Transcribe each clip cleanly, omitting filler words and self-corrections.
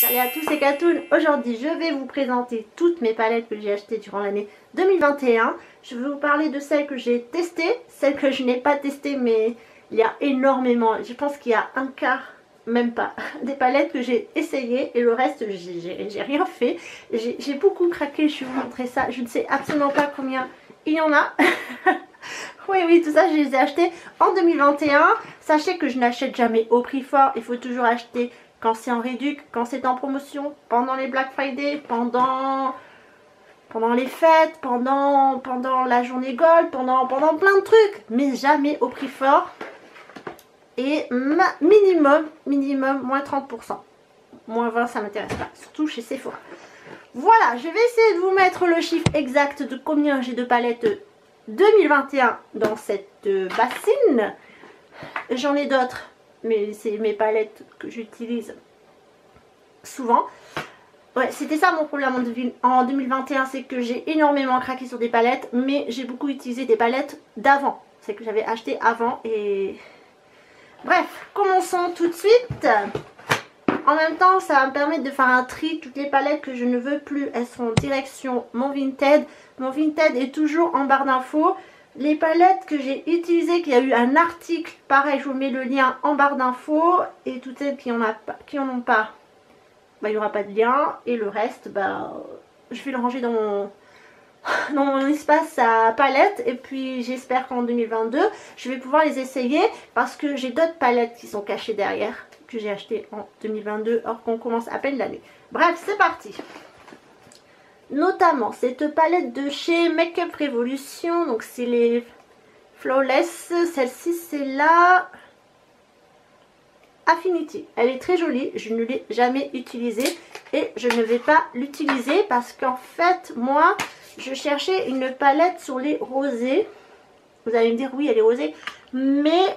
Salut à tous, c'est Katoon. Aujourd'hui, je vais vous présenter toutes mes palettes que j'ai achetées durant l'année 2021. Je vais vous parler de celles que j'ai testées, celles que je n'ai pas testées, mais il y a énormément. Je pense qu'il y a un quart, même pas, des palettes que j'ai essayées et le reste, j'ai rien fait. J'ai beaucoup craqué, je vais vous montrer ça. Je ne sais absolument pas combien il y en a. Oui, tout ça, je les ai achetés en 2021. Sachez que je n'achète jamais au prix fort. Il faut toujours acheter quand c'est en réduc, quand c'est en promotion, pendant les Black Friday, pendant les fêtes, pendant la journée Gold, pendant plein de trucs. Mais jamais au prix fort. Et minimum, moins 30%. Moins 20, ça m'intéresse pas. Surtout chez Sephora. Voilà, je vais essayer de vous mettre le chiffre exact de combien j'ai de palettes 2021 dans cette bassine. J'en ai d'autres, mais c'est mes palettes que j'utilise souvent. Ouais, c'était ça mon problème en 2021, c'est que j'ai énormément craqué sur des palettes, mais j'ai beaucoup utilisé des palettes d'avant. C'est que j'avais acheté avant et... Bref, commençons tout de suite. En même temps, ça va me permettre de faire un tri. Toutes les palettes que je ne veux plus, elles sont en direction mon Vinted. Mon Vinted est toujours en barre d'infos. Les palettes que j'ai utilisées, qu'il y a eu un article, pareil, je vous mets le lien en barre d'infos. Et toutes celles qui en ont pas, bah, il n'y aura pas de lien. Et le reste, bah, je vais le ranger dans mon espace à palettes. Et puis j'espère qu'en 2022, je vais pouvoir les essayer parce que j'ai d'autres palettes qui sont cachées derrière, que j'ai acheté en 2022 alors qu'on commence à peine l'année. Bref, c'est parti. Notamment cette palette de chez Makeup Revolution, donc c'est les Flawless. Celle-ci c'est la Affinity. Elle est très jolie, je ne l'ai jamais utilisée et je ne vais pas l'utiliser parce qu'en fait moi je cherchais une palette sur les rosés. Vous allez me dire oui elle est rosée, mais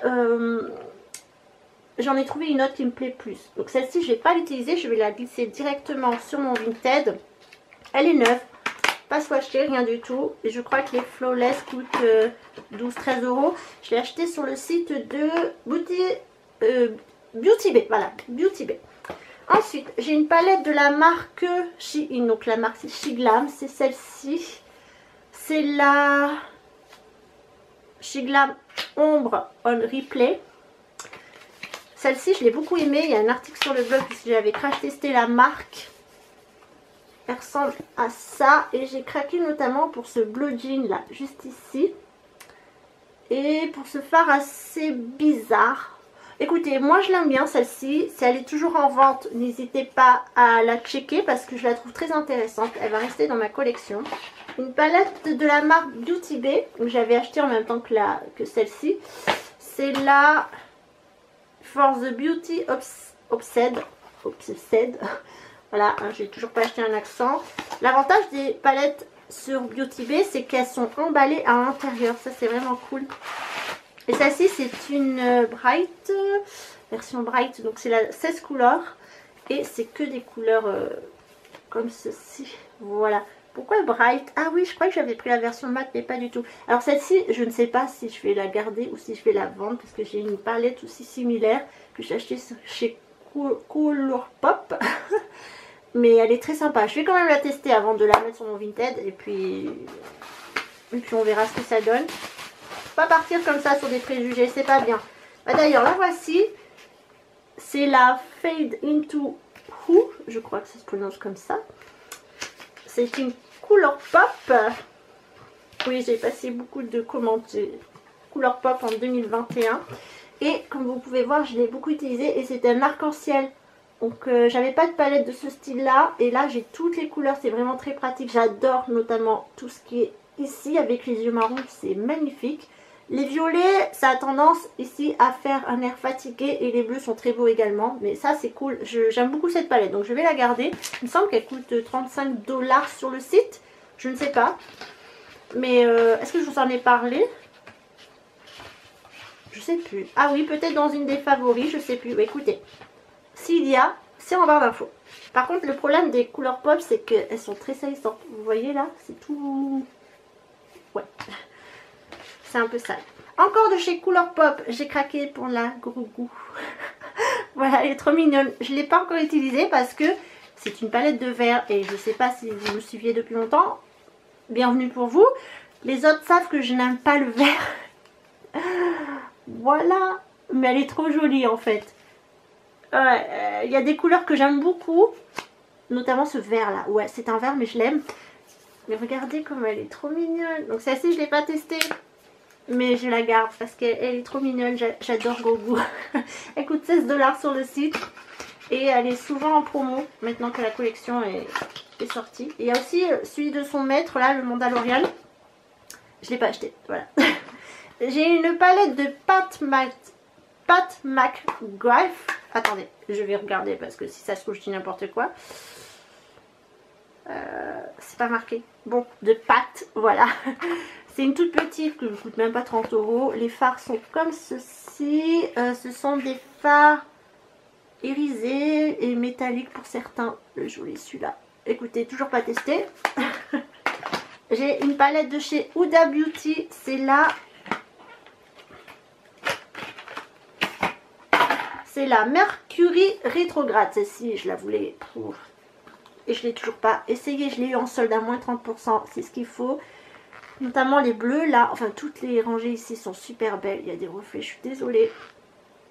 j'en ai trouvé une autre qui me plaît plus. Donc celle-ci, je ne vais pas l'utiliser. Je vais la glisser directement sur mon Vinted. Elle est neuve. Pas swatchée, rien du tout. Et je crois que les Flawless coûtent 12-13 €. Je l'ai acheté sur le site de Beauty Bay. Voilà, Beauty Bay. Ensuite, j'ai une palette de la marque Shein. Donc la marque c'est Shiglam. C'est celle-ci. C'est la Shiglam Ombre on Replay. Celle-ci, je l'ai beaucoup aimée. Il y a un article sur le blog puisque j'avais crash testé la marque. Elle ressemble à ça. Et j'ai craqué notamment pour ce bleu jean là, juste ici. Et pour ce fard assez bizarre. Écoutez, moi je l'aime bien celle-ci. Si elle est toujours en vente, n'hésitez pas à la checker parce que je la trouve très intéressante. Elle va rester dans ma collection. Une palette de la marque Beauty Bay que j'avais acheté en même temps que celle-ci. C'est la... For the Beauty Obsessed. Voilà, hein, j'ai toujours pas acheté un accent. L'avantage des palettes sur Beauty Bay, c'est qu'elles sont emballées à l'intérieur. Ça, c'est vraiment cool. Et celle-ci, c'est une Bright, version Bright. Donc, c'est la 16 couleurs. Et c'est que des couleurs comme ceci. Voilà. Pourquoi Bright? Ah oui, je crois que j'avais pris la version mat, mais pas du tout. Alors celle-ci, je ne sais pas si je vais la garder ou si je vais la vendre. Parce que j'ai une palette aussi similaire que j'ai achetée chez Colourpop. Mais elle est très sympa. Je vais quand même la tester avant de la mettre sur mon Vinted. Et puis on verra ce que ça donne. Pas partir comme ça sur des préjugés, c'est pas bien. Bah, d'ailleurs, la voici. C'est la Fade Into Who. Je crois que ça se prononce comme ça. C'est une Colourpop. Oui, j'ai passé beaucoup de commandes Colourpop en 2021. Et comme vous pouvez voir, je l'ai beaucoup utilisé. Et c'était un arc-en-ciel. Donc, j'avais pas de palette de ce style-là. Et là, j'ai toutes les couleurs. C'est vraiment très pratique. J'adore notamment tout ce qui est ici avec les yeux marrons. C'est magnifique. Les violets, ça a tendance ici à faire un air fatigué. Et les bleus sont très beaux également. Mais ça, c'est cool. J'aime beaucoup cette palette. Donc, je vais la garder. Il me semble qu'elle coûte 35 $ sur le site. Je ne sais pas. Mais est-ce que je vous en ai parlé? Je sais plus. Ah oui, peut-être dans une des favoris. Je sais plus. Écoutez, s'il y a, c'est en barre d'infos. Par contre, le problème des Colourpop, c'est qu'elles sont très salissantes. Vous voyez là, c'est tout... Ouais. C'est un peu sale. Encore de chez Colourpop, j'ai craqué pour la Grougou. Voilà, elle est trop mignonne. Je ne l'ai pas encore utilisée parce que c'est une palette de verre et je ne sais pas si vous me suiviez depuis longtemps. Bienvenue pour vous. Les autres savent que je n'aime pas le vert. Voilà, mais elle est trop jolie en fait. Il y a des couleurs que j'aime beaucoup, notamment ce vert là. Ouais, c'est un vert mais je l'aime. Mais regardez comme elle est trop mignonne. Donc celle-ci je ne l'ai pas testée. Mais je la garde parce qu'elle est trop mignonne, j'adore Gogo. Elle coûte 16 $ sur le site. Et elle est souvent en promo maintenant que la collection est sortie. Et il y a aussi celui de son maître là, le Mandalorian. Je ne l'ai pas acheté, voilà. J'ai une palette de Pat McGrath. Attendez, je vais regarder parce que si ça se trouve je dis n'importe quoi. C'est pas marqué. Bon, de Pat, voilà. C'est une toute petite qui ne coûte même pas 30 €. Les fards sont comme ceci. Ce sont des fards irisés et métalliques pour certains. Le joli celui-là. Écoutez, toujours pas testé. J'ai une palette de chez Huda Beauty. C'est là. C'est la Mercury Rétrograde. Celle-ci, je la voulais. Et je ne l'ai toujours pas essayé. Je l'ai eu en solde à moins 30%. C'est ce qu'il faut. Notamment les bleus là, enfin toutes les rangées ici sont super belles, il y a des reflets, je suis désolée.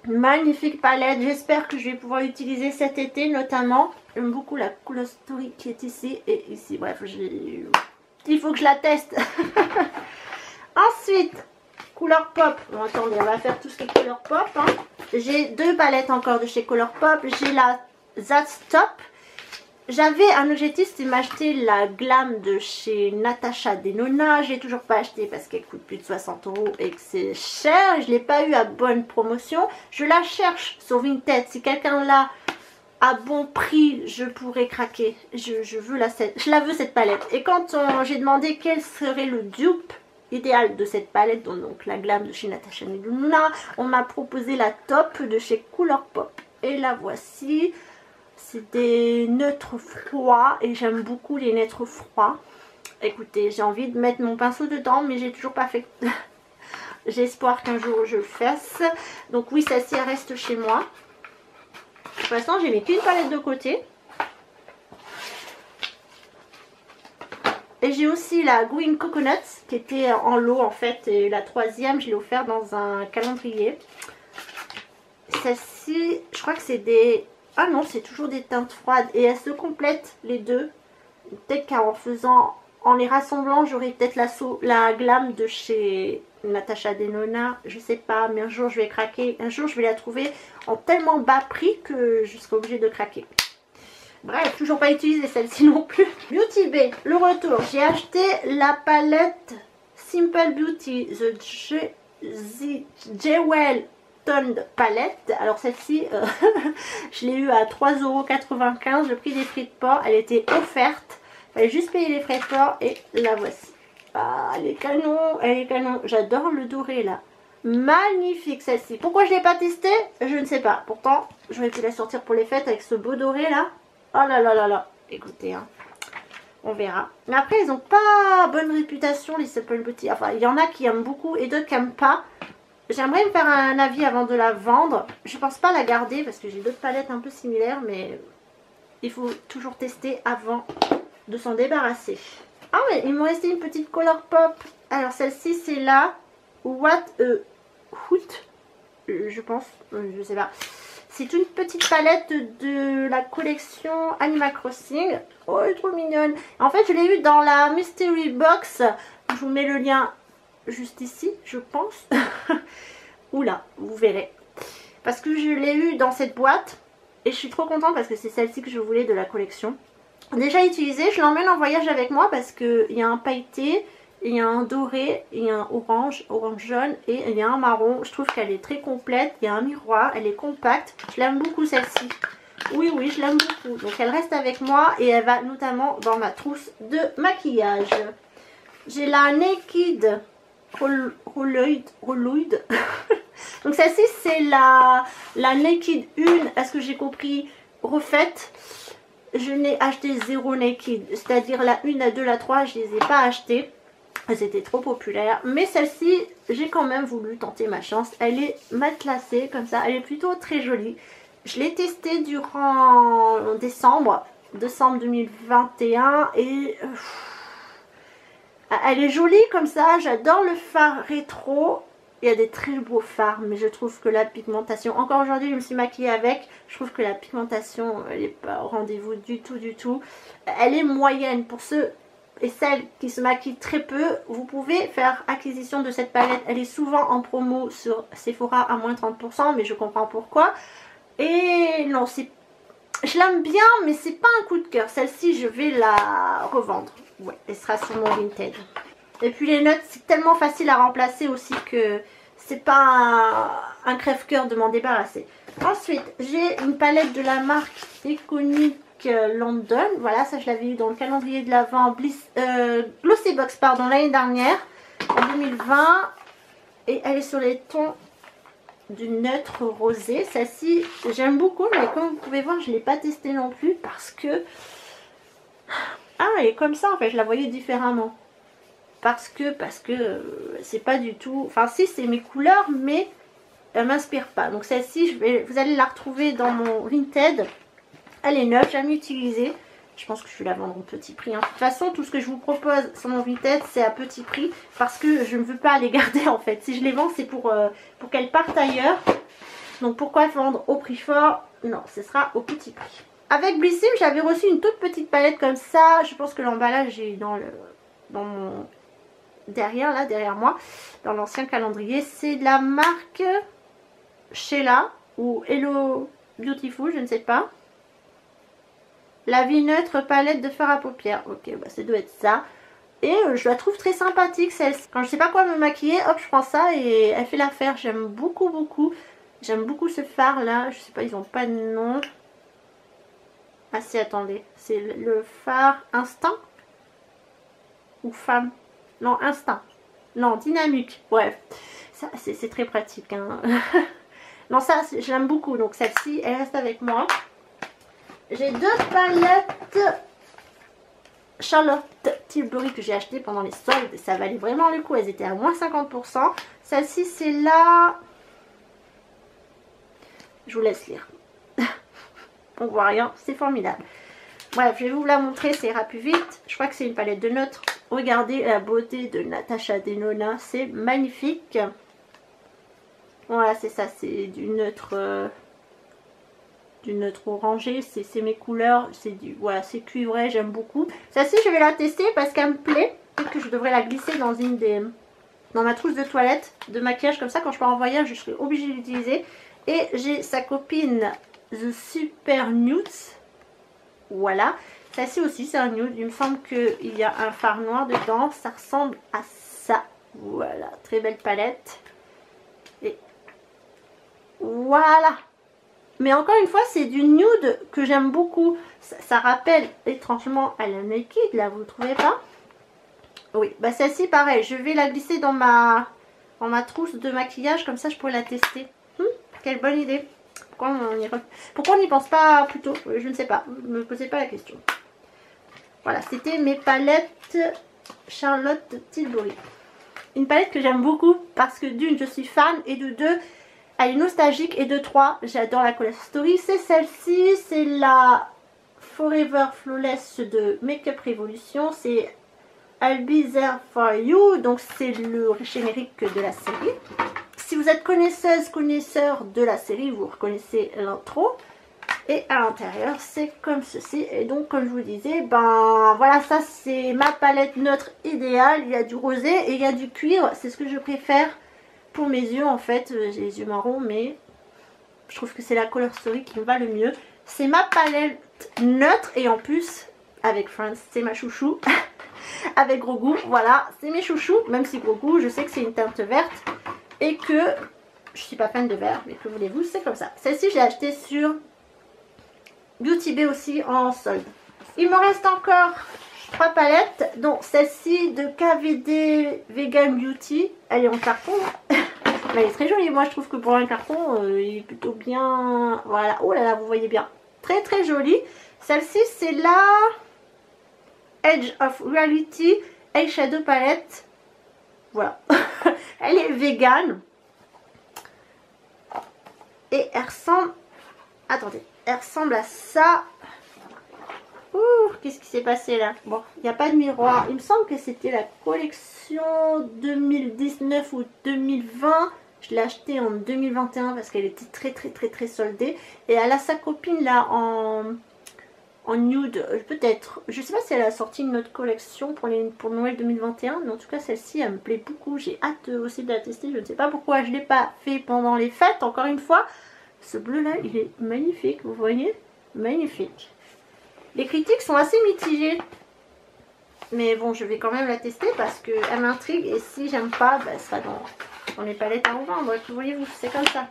Magnifique palette, j'espère que je vais pouvoir l'utiliser cet été notamment. J'aime beaucoup la Cool Story qui est ici et ici, bref, il faut que je la teste. Ensuite, Couleur Pop, bon attendez, on va faire tout ce qui est Couleur Pop. Hein. J'ai deux palettes encore de chez Couleur Pop, j'ai la That's Top. J'avais un objectif, c'était m'acheter la Glam de chez Natasha Denona. Je l'ai toujours pas acheté parce qu'elle coûte plus de 60 € et que c'est cher. Je ne l'ai pas eu à bonne promotion. Je la cherche sur Vinted. Si quelqu'un l'a à bon prix, je pourrais craquer. Je la veux cette palette. Et quand j'ai demandé quel serait le dupe idéal de cette palette, donc la Glam de chez Natasha Denona, on m'a proposé la Top de chez Couleur Pop. Et la voici. C'est des neutres froids et j'aime beaucoup les neutres froids. Écoutez, j'ai envie de mettre mon pinceau dedans mais j'ai toujours pas fait. J'ai espoir qu'un jour je le fasse. Donc oui, celle-ci elle reste chez moi. De toute façon, j'ai mis qu'une palette de côté. Et j'ai aussi la Green Coconut qui était en lot en fait. Et la troisième, je l'ai offert dans un calendrier. Celle-ci, je crois que c'est des... Ah non, c'est toujours des teintes froides et elles se complètent les deux. Peut-être en les rassemblant, j'aurai peut-être la Glam de chez Natasha Denona. Je sais pas, mais un jour je vais craquer. Un jour je vais la trouver en tellement bas prix que je serai obligée de craquer. Bref, toujours pas utilisé celle-ci non plus. Beauty Bay, le retour. J'ai acheté la palette Simple Beauty, The Jewel Toned palette. Alors celle-ci je l'ai eu à 3,95 €. Le prix des frais de port, elle était offerte, il fallait juste payer les frais de port et la voici. Ah, elle est canon, elle est canon. J'adore le doré là, magnifique celle-ci. Pourquoi je l'ai pas testée, je ne sais pas. Pourtant j'aurais pu la sortir pour les fêtes avec ce beau doré là. Oh là là là là, écoutez hein, on verra. Mais après ils n'ont pas bonne réputation les Simple Beauty. Enfin il y en a qui aiment beaucoup et d'autres qui n'aiment pas. J'aimerais me faire un avis avant de la vendre. Je pense pas la garder parce que j'ai d'autres palettes un peu similaires. Mais il faut toujours tester avant de s'en débarrasser. Ah mais il me restait une petite Color Pop. Alors celle-ci c'est la What a Hoot. Je pense, je sais pas. C'est une petite palette de la collection Animal Crossing. Oh elle est trop mignonne. En fait je l'ai eu dans la Mystery Box. Je vous mets le lien juste ici je pense. Oula, vous verrez. Parce que je l'ai eu dans cette boîte. Et je suis trop contente parce que c'est celle-ci que je voulais de la collection. Déjà utilisée, je l'emmène en voyage avec moi parce qu'il y a un pailleté, il y a un doré, il y a un orange, orange jaune et il y a un marron. Je trouve qu'elle est très complète, il y a un miroir, elle est compacte. Je l'aime beaucoup celle-ci. Oui, oui, je l'aime beaucoup. Donc elle reste avec moi et elle va notamment dans ma trousse de maquillage. J'ai la Naked Rolloid. Donc celle-ci c'est la Naked 1, est-ce que j'ai compris, refaite. Je n'ai acheté 0 Naked, c'est-à-dire la 1, la 2, la 3, je les ai pas achetées. C'était trop populaire. Mais celle-ci, j'ai quand même voulu tenter ma chance. Elle est matelassée comme ça, elle est plutôt très jolie. Je l'ai testée durant décembre 2021 et elle est jolie comme ça. J'adore le fard rétro. Il y a des très beaux fards, mais je trouve que la pigmentation, encore aujourd'hui je me suis maquillée avec, je trouve que la pigmentation elle n'est pas au rendez-vous du tout. Elle est moyenne. Pour ceux et celles qui se maquillent très peu, vous pouvez faire acquisition de cette palette. Elle est souvent en promo sur Sephora à moins 30%, mais je comprends pourquoi. Et non, je l'aime bien, mais c'est pas un coup de cœur. Celle-ci, je vais la revendre. Ouais, elle sera sur mon Vinted. Et puis les notes, c'est tellement facile à remplacer aussi que c'est pas un crève-cœur de m'en débarrasser. Ensuite, j'ai une palette de la marque Iconic London. Voilà, ça je l'avais eu dans le calendrier de l'Avent Glossybox, pardon, l'année dernière, en 2020. Et elle est sur les tons du neutre rosé. Celle-ci, j'aime beaucoup, mais comme vous pouvez voir, je ne l'ai pas testée non plus parce que... Ah, elle est comme ça en fait, je la voyais différemment. Parce que c'est pas du tout... Enfin si, c'est mes couleurs, mais elle m'inspire pas. Donc celle-ci, vous allez la retrouver dans mon Vinted. Elle est neuve, jamais utilisée. Je pense que je vais la vendre au petit prix. Hein. De toute façon, tout ce que je vous propose sur mon Vinted, c'est à petit prix. Parce que je ne veux pas les garder en fait. Si je les vends, c'est pour qu'elles partent ailleurs. Donc pourquoi vendre au prix fort? Non, ce sera au petit prix. Avec Blissim, j'avais reçu une toute petite palette comme ça. Je pense que l'emballage est dans mon... derrière moi, dans l'ancien calendrier. C'est de la marque Sheila ou Hello Beautiful, je ne sais pas. La vie neutre palette de fard à paupières. Ok, bah ça doit être ça. Et je la trouve très sympathique celle-ci. Quand je sais pas quoi me maquiller, hop, je prends ça et elle fait l'affaire. J'aime beaucoup. J'aime beaucoup ce fard là. Je sais pas, ils ont pas de nom. Ah si, attendez. C'est le fard Instinct ou Femme? Non, Instinct. Non, Dynamique. Bref, ça c'est très pratique. Hein. Non, ça, je l'aime beaucoup. Donc celle-ci, elle reste avec moi. J'ai deux palettes Charlotte Tilbury que j'ai achetées pendant les soldes. Ça valait vraiment le coup. Elles étaient à moins 50%. Celle-ci, c'est là... Je vous laisse lire. On voit rien. C'est formidable. Bref, je vais vous la montrer. Ça ira plus vite. Je crois que c'est une palette de neutre. Regardez la beauté de Natasha Denona. C'est magnifique. Voilà, c'est ça. C'est du neutre... du neutre orangé, c'est mes couleurs, c'est du voilà, c'est cuivré, j'aime beaucoup. Celle-ci, je vais la tester parce qu'elle me plaît. Peut-être que je devrais la glisser dans ma trousse de toilette de maquillage, comme ça quand je pars en voyage, je serai obligée de l'utiliser. Et j'ai sa copine The Super Nude. Voilà. Celle-ci aussi, c'est un nude. Il me semble qu'il y a un fard noir dedans. Ça ressemble à ça. Voilà, très belle palette. Et voilà. Mais encore une fois, c'est du nude que j'aime beaucoup. Ça rappelle étrangement à la Naked, là, vous ne trouvez pas? Oui, bah celle-ci, pareil. Je vais la glisser dans ma trousse de maquillage. Comme ça, je pourrais la tester. Quelle bonne idée. Pourquoi on n'y pense pas plus tôt? Je ne sais pas. Ne me posez pas la question. Voilà, c'était mes palettes Charlotte Tilbury. Une palette que j'aime beaucoup parce que d'une, je suis fan et de deux... elle est nostalgique et de 3, j'adore la Color Story. C'est celle-ci, c'est la Forever Flawless de Makeup Revolution. C'est I'll Be There For You, donc c'est le générique de la série. Si vous êtes connaisseur de la série, vous reconnaissez l'intro. Et à l'intérieur, c'est comme ceci. Et donc, comme je vous disais, ben voilà, ça c'est ma palette neutre idéale. Il y a du rosé et il y a du cuivre, c'est ce que je préfère. Pour mes yeux en fait, j'ai les yeux marrons, mais je trouve que c'est la Color Story qui me va le mieux. C'est ma palette neutre et en plus avec Friends, c'est ma chouchou. Avec Gros Goût, voilà, c'est mes chouchous. Même si Gros Goût, je sais que c'est une teinte verte et que je suis pas fan de vert, mais que voulez-vous, c'est comme ça. Celle-ci, je l'ai achetée sur Beauty Bay aussi en solde. Il me reste encore 3 palettes, dont celle-ci de KVD Vegan Beauty. Elle est en carton. Mais elle est très jolie. Moi, je trouve que pour un carton, il est plutôt bien... Voilà. Oh là là, vous voyez bien. Très très jolie. Celle-ci, c'est la Edge of Reality Eyeshadow Palette. Voilà. Elle est vegan. Et elle ressemble Attendez, elle ressemble à ça. Ouh, qu'est-ce qui s'est passé là? Bon, il n'y a pas de miroir. Il me semble que c'était la collection 2019 ou 2020. Je l'ai achetée en 2021 parce qu'elle était très soldée. Et elle a sa copine là en nude, peut-être. Je sais pas si elle a sorti une autre collection pour Noël 2021. Mais en tout cas, celle-ci, elle me plaît beaucoup. J'ai hâte aussi de la tester. Je ne sais pas pourquoi je ne l'ai pas fait pendant les fêtes. Encore une fois, ce bleu là, il est magnifique. Vous voyez? Magnifique. Les critiques sont assez mitigées. Mais bon, je vais quand même la tester parce qu'elle m'intrigue. Et si j'aime pas, bah, elle sera dans les palettes à revendre. Voyez-vous, c'est comme ça.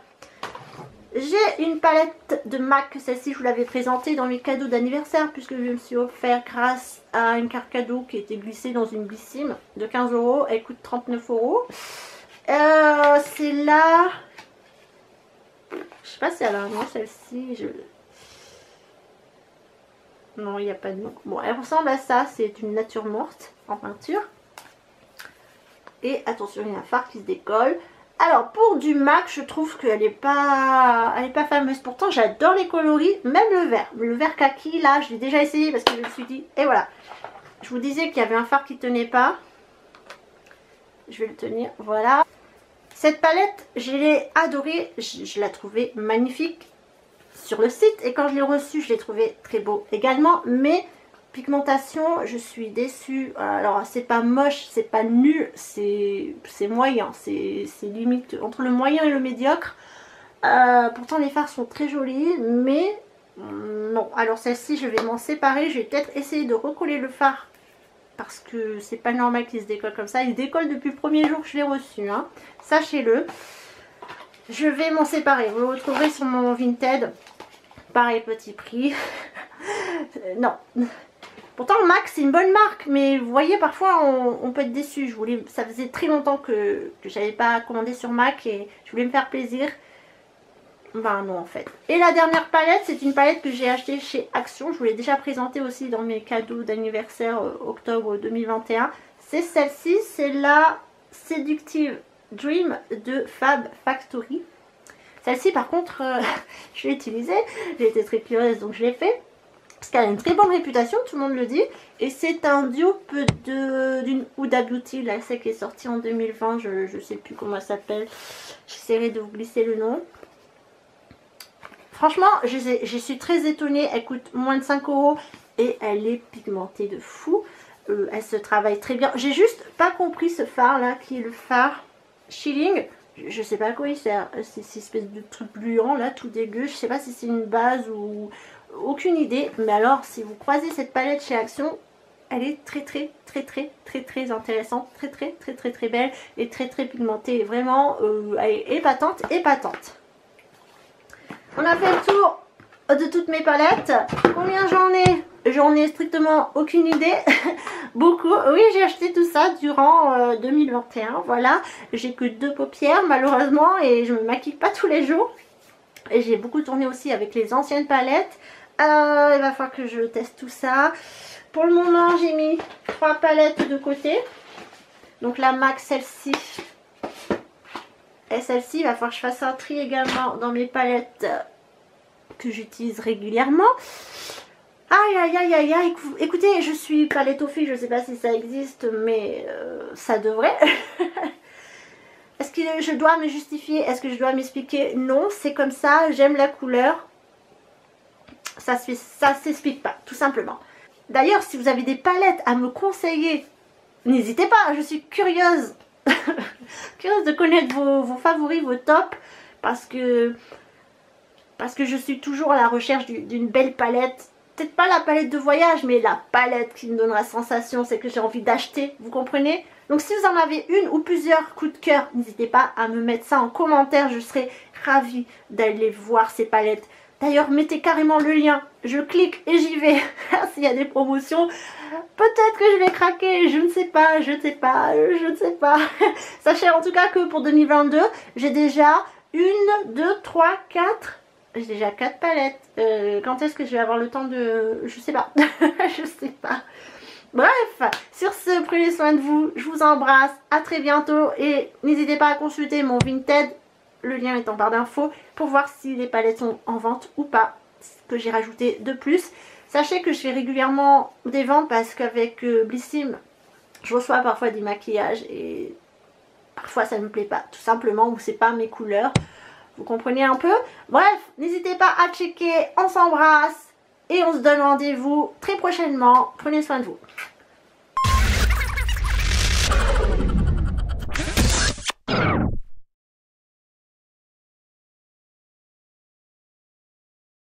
J'ai une palette de MAC. Celle-ci, je vous l'avais présentée dans mes cadeaux d'anniversaire. Puisque je me suis offert grâce à une carte cadeau qui était glissée dans une Blissim de 15 €. Elle coûte 39 €. C'est là... Je sais pas si elle a un nom, celle-ci. Non, il n'y a pas de nom. Bon, elle ressemble à ça. C'est une nature morte en peinture. Et attention, il y a un phare qui se décolle. Alors, pour du MAC, je trouve qu'elle n'est pas fameuse. Pourtant, j'adore les coloris, même le vert. Le vert kaki, là, je l'ai déjà essayé parce que je me suis dit... Et voilà. Je vous disais qu'il y avait un phare qui ne tenait pas. Je vais le tenir, voilà. Cette palette, je l'ai adorée. Je la trouvais magnifique sur le site, et quand je l'ai reçu, je l'ai trouvé très beau également, mais pigmentation, je suis déçue. Alors c'est pas moche, c'est pas nul, c'est moyen, c'est limite entre le moyen et le médiocre. Pourtant les fards sont très jolis, mais non. Alors celle-ci, je vais m'en séparer. Je vais peut-être essayer de recoller le fard parce que c'est pas normal qu'il se décolle comme ça. Il se décolle depuis le premier jour que je l'ai reçu, hein. Sachez-le. Je vais m'en séparer. Vous le retrouverez sur mon Vinted. Pareil, petit prix. Non. Pourtant, le MAC, c'est une bonne marque. Mais vous voyez, parfois, on peut être déçu. Ça faisait très longtemps que je n'avais pas commandé sur MAC. Et je voulais me faire plaisir. Ben non, en fait. Et la dernière palette, c'est une palette que j'ai achetée chez Action. Je vous l'ai déjà présentée aussi dans mes cadeaux d'anniversaire octobre 2021. C'est celle-ci. C'est la Seductive Dream de Fab Factory. Celle-ci par contre, je l'ai utilisée, j'ai été très curieuse donc je l'ai fait. Parce qu'elle a une très bonne réputation, tout le monde le dit. Et c'est un dupe d'une Huda Beauty, là, celle qui est sortie en 2020, je ne sais plus comment elle s'appelle. J'essaierai de vous glisser le nom. Franchement, je suis très étonnée, elle coûte moins de 5 € et elle est pigmentée de fou. Elle se travaille très bien. J'ai juste pas compris ce phare là, qui est le phare Shilling. Je sais pas à quoi il sert. C'est cette espèce de truc gluant là, tout dégueu. Je sais pas si c'est une base ou... Aucune idée. Mais alors, si vous croisez cette palette chez Action, elle est très intéressante. Très belle et très pigmentée. Vraiment, elle est épatante. On a fait le tour de toutes mes palettes. Combien j'en ai? J'en ai strictement aucune idée. Beaucoup. Oui, j'ai acheté tout ça durant 2021. Voilà. J'ai que 2 paupières malheureusement et je me maquille pas tous les jours. Et j'ai beaucoup tourné aussi avec les anciennes palettes. Il va falloir que je teste tout ça. Pour le moment, j'ai mis 3 palettes de côté. Donc la MAC, celle-ci. Et celle-ci, il va falloir que je fasse un tri également dans mes palettes que j'utilise régulièrement. Aïe. Écoutez, je suis palettophile, je ne sais pas si ça existe, mais ça devrait. Est-ce que je dois me justifier? Est-ce que je dois m'expliquer? Non, c'est comme ça, j'aime la couleur. Ça s'explique pas, tout simplement. D'ailleurs, si vous avez des palettes à me conseiller, n'hésitez pas, je suis curieuse. Curieuse de connaître vos favoris, vos tops, parce que je suis toujours à la recherche d'une belle palette. Peut-être pas la palette de voyage, mais la palette qui me donne la sensation, c'est que j'ai envie d'acheter, vous comprenez? Donc si vous en avez une ou plusieurs coups de cœur, n'hésitez pas à me mettre ça en commentaire, je serai ravie d'aller voir ces palettes. D'ailleurs, mettez carrément le lien, je clique et j'y vais. S'il y a des promotions, peut-être que je vais craquer, je ne sais pas. Sachez en tout cas que pour 2022, j'ai déjà 1, 2, 3, 4... J'ai déjà 4 palettes. Quand est-ce que je vais avoir le temps de... Je sais pas. Je sais pas. Bref, sur ce, prenez soin de vous. Je vous embrasse. À très bientôt. Et n'hésitez pas à consulter mon Vinted. le lien est en barre d'infos pour voir si les palettes sont en vente ou pas, ce que j'ai rajouté de plus. Sachez que je fais régulièrement des ventes parce qu'avec Blissim, je reçois parfois des maquillages et parfois ça ne me plaît pas, tout simplement, ou c'est pas mes couleurs. Vous comprenez un peu? Bref, n'hésitez pas à checker, on s'embrasse et on se donne rendez-vous très prochainement. Prenez soin de vous.